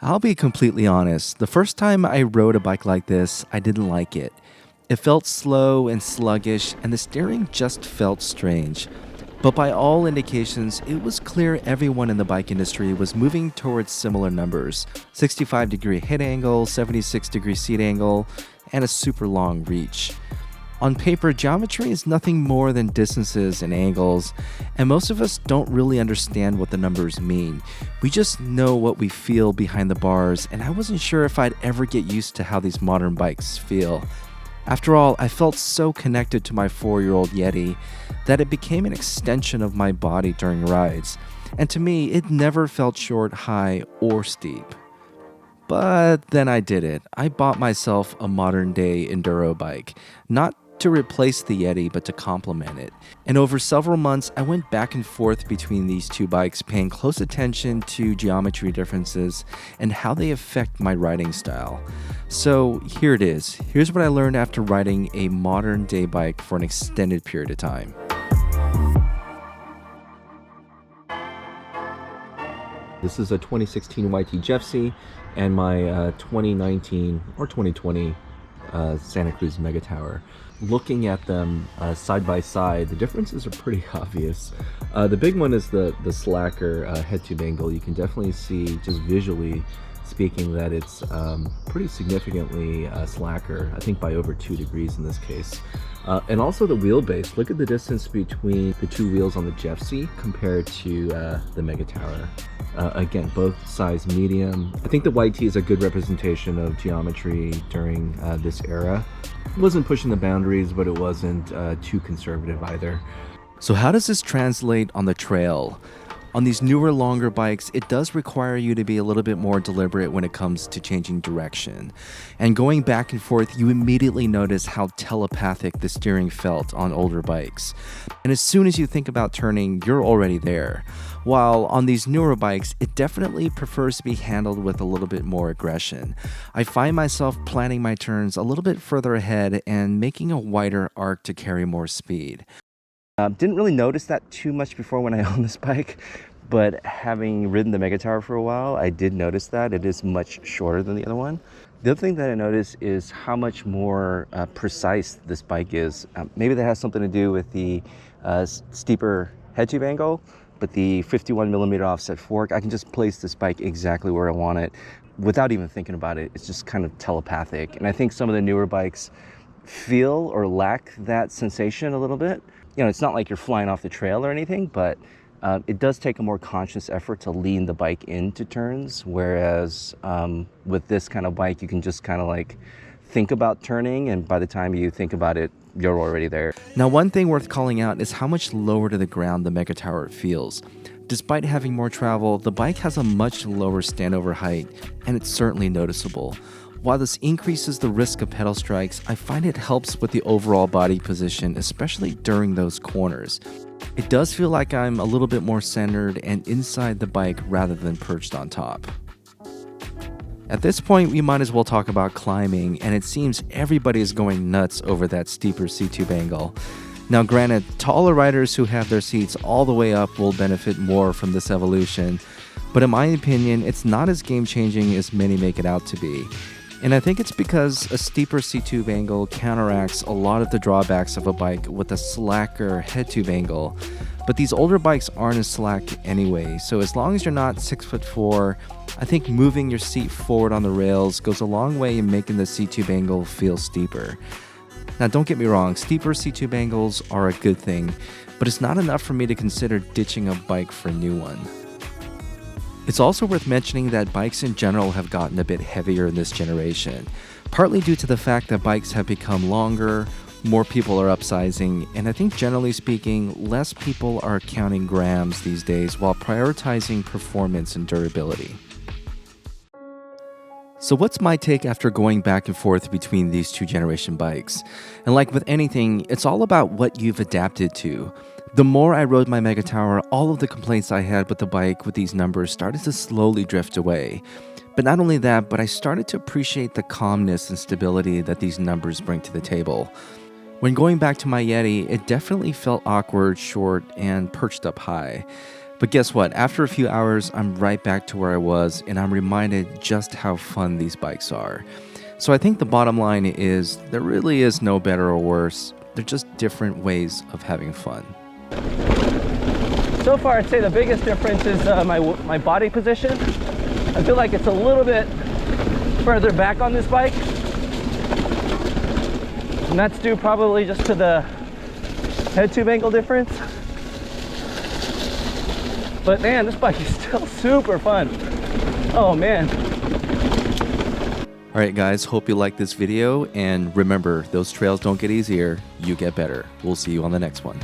I'll be completely honest. The first time I rode a bike like this, I didn't like it. It felt slow and sluggish, and the steering just felt strange. But by all indications, it was clear everyone in the bike industry was moving towards similar numbers: 65-degree head angle, 76-degree seat angle, and a super long reach. On paper, geometry is nothing more than distances and angles, and most of us don't really understand what the numbers mean. We just know what we feel behind the bars, and I wasn't sure if I'd ever get used to how these modern bikes feel. After all, I felt so connected to my 4-year-old Yeti that it became an extension of my body during rides, and to me, it never felt short, high, or steep. But then I did it. I bought myself a modern-day enduro bike, not to replace the Yeti, but to complement it. And over several months, I went back and forth between these two bikes, paying close attention to geometry differences and how they affect my riding style. So here it is. Here's what I learned after riding a modern day bike for an extended period of time. This is a 2016 YT Jeffsy and my 2019 or 2020 Santa Cruz Mega Tower. Looking at them side by side, the differences are pretty obvious. The big one is the slacker head tube angle. You can definitely see, just visually speaking, that it's pretty significantly slacker, I think by over 2 degrees in this case. And also the wheelbase. Look at the distance between the two wheels on the Jeffsy compared to the Mega Tower. Again, both size medium. I think the YT is a good representation of geometry during this era. It wasn't pushing the boundaries, but it wasn't too conservative either. So how does this translate on the trail? On these newer, longer bikes, it does require you to be a little bit more deliberate when it comes to changing direction. And going back and forth, you immediately notice how telepathic the steering felt on older bikes. And as soon as you think about turning, you're already there. While on these newer bikes, it definitely prefers to be handled with a little bit more aggression. I find myself planning my turns a little bit further ahead and making a wider arc to carry more speed. Didn't really notice that too much before when I owned this bike, but having ridden the Mega Tower for a while, I did notice that it is much shorter than the other one. The other thing that I noticed is how much more precise this bike is. Maybe that has something to do with the steeper head tube angle, but the 51mm offset fork, I can just place this bike exactly where I want it without even thinking about it. It's just kind of telepathic. And I think some of the newer bikes feel or lack that sensation a little bit. You know, it's not like you're flying off the trail or anything, but it does take a more conscious effort to lean the bike into turns, whereas with this kind of bike, you can just kind of like think about turning, and by the time you think about it, you're already there. Now, one thing worth calling out is how much lower to the ground the Mega Tower feels. Despite having more travel, the bike has a much lower standover height, and it's certainly noticeable. While this increases the risk of pedal strikes, I find it helps with the overall body position, especially during those corners. It does feel like I'm a little bit more centered and inside the bike rather than perched on top. At this point, we might as well talk about climbing, and it seems everybody is going nuts over that steeper C-tube angle. Now granted, taller riders who have their seats all the way up will benefit more from this evolution, but in my opinion, it's not as game-changing as many make it out to be. And I think it's because a steeper C-tube angle counteracts a lot of the drawbacks of a bike with a slacker head tube angle. But these older bikes aren't as slack anyway, so as long as you're not 6'4", I think moving your seat forward on the rails goes a long way in making the C-tube angle feel steeper. Now don't get me wrong, steeper C-tube angles are a good thing, but it's not enough for me to consider ditching a bike for a new one. It's also worth mentioning that bikes in general have gotten a bit heavier in this generation, partly due to the fact that bikes have become longer, more people are upsizing, and I think generally speaking, less people are counting grams these days while prioritizing performance and durability. So what's my take after going back and forth between these two generation bikes? And like with anything, it's all about what you've adapted to. The more I rode my Mega Tower, all of the complaints I had with the bike with these numbers started to slowly drift away. But not only that, but I started to appreciate the calmness and stability that these numbers bring to the table. When going back to my Yeti, it definitely felt awkward, short, and perched up high. But guess what? After a few hours, I'm right back to where I was, and I'm reminded just how fun these bikes are. So I think the bottom line is there really is no better or worse. They're just different ways of having fun. So far, I'd say the biggest difference is my body position. I feel like it's a little bit further back on this bike. And that's due probably just to the head tube angle difference. But man, this bike is still super fun. Oh man. All right, guys, hope you liked this video. And remember, those trails don't get easier, you get better. We'll see you on the next one.